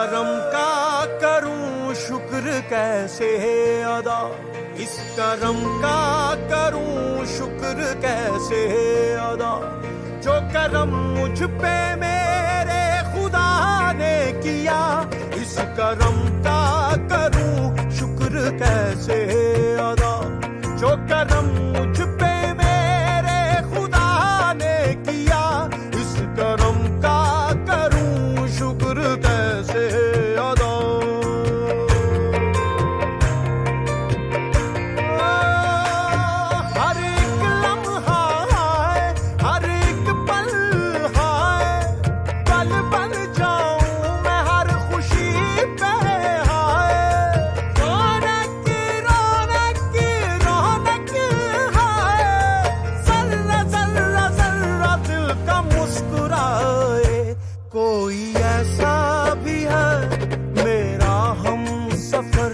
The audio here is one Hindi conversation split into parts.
करम का करूं शुक्र कैसे अदा, इस करम का करूं शुक्र कैसे अदा, जो करम मुझ पे मेरे खुदा ने किया, इस करम का करूं शुक्र कैसे अदा, जो करम मुझ पे मेरे खुदा ने किया, इस करम का करूं शुक्र कैसे अदा। हर एक लम्हा है, हर एक पल है, पल बन जाऊं मैं हर खुशी पे है, रौनक रौनक रौनक है, जर्रा जर्रा जर्रा दिल का मुस्कुराए, कोई ऐसा भी है मेरा हम सफर,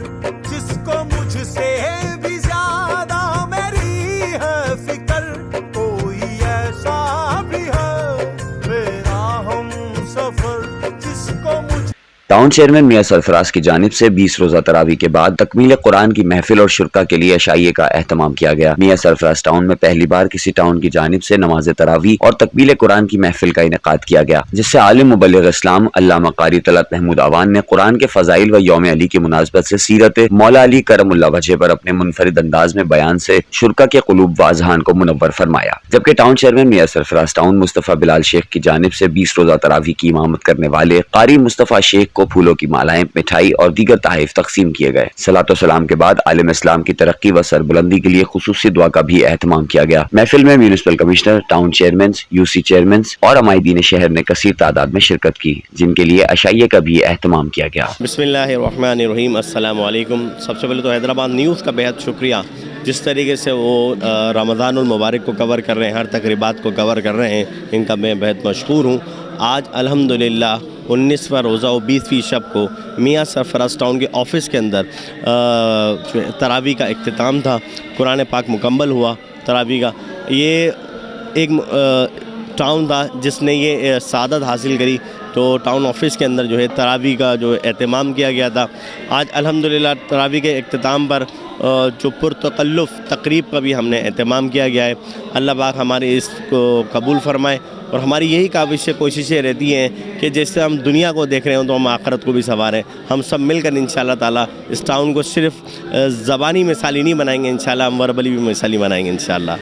जिसको मुझसे भी ज्यादा मेरी है फिक्र, कोई ऐसा भी है मेरा हम सफर, जिसको मुझ। टाउन चेयरमैन मियां सरफराज की जानिब से 20 रोजा तरावी के बाद तकमील कुरान की महफिल और शुरका के लिए अशाइये का एहतमाम किया गया। मियां सरफराज टाउन में पहली बार किसी टाउन की जानिब से नमाज तरावी और तकमील कुरान की महफिल का इनेकाद किया गया, जिससे आलिम मुबल्लिग इस्लाम अल्लामा कारी तलत महमूद आवान ने कुरान के फजाइल व यौम अली की मुनासबत से सीरत मौला अली करमुल्लाह वजह पर अपने मुनफरिद अंदाज में बयान से शुरका के कुलूब व अज़हान को मुनव्वर फरमाया। जबकि टाउन चेयरमैन मियां सरफराज टाउन मुस्तफ़ा बिलाल शेख की जानिब से 20 रोजा तरावी की इमामत करने वाले कारी मुस्तफ़ा शेख को फूलों की मालाएं, मिठाई और दीगर तहफ़ तकसीम किए गए। सलातो सलाम के बाद आलिम इस्लाम की तरक्की व सरबुलंदी के लिए खुसूसी दुआ का भी एहतमाम किया गया। महफिल में municipal commissioner, town chairman, UC chairman और अमायदीन शहर ने कसीर तादाद में शिरकत की, जिनके लिए अशाइये का भी एहतमाम किया गया। बिस्मिल्लाहिर्रहमानिर्रहीम, अस्सलाम वालेकुम। सबसे पहले तो हैदराबाद न्यूज़ का बेहद शुक्रिया, जिस तरीके से वो रमज़ानुल मुबारक को कवर कर रहे हैं, हर तकरीबात को कवर कर रहे हैं, इनका मैं बेहद मशकूर हूँ। आज अल्हम्दुलिल्लाह 19वां रोज़ा और 20वीं शब को मियां सरफराज टाउन के ऑफ़िस के अंदर तरावी का इख्तिताम था। कुरान पाक मुकम्मल हुआ तरावी का। ये एक टाउन था जिसने ये सादत हासिल करी, तो टाउन ऑफिस के अंदर जो है तरावी का जो एहतमाम किया गया था। आज अल्हम्दुलिल्लाह तरावी के इख्तिताम पर जो पुरतकल्लुफ़ तकरीब का भी हमने एहतमाम किया गया है। अल्लाह पाक हमारे इसको कबूल फरमाए, और हमारी यही काविशें कोशिशें रहती हैं कि जैसे हम दुनिया को देख रहे हो तो हम आखिरत को भी संवारें। हम सब मिलकर इंशाअल्लाह ताला इस टाउन को सिर्फ ज़बानी मिसाली नहीं बनाएंगे, इंशाअल्लाह हम वर्बली भी मिसाली बनाएंगे इंशाअल्लाह।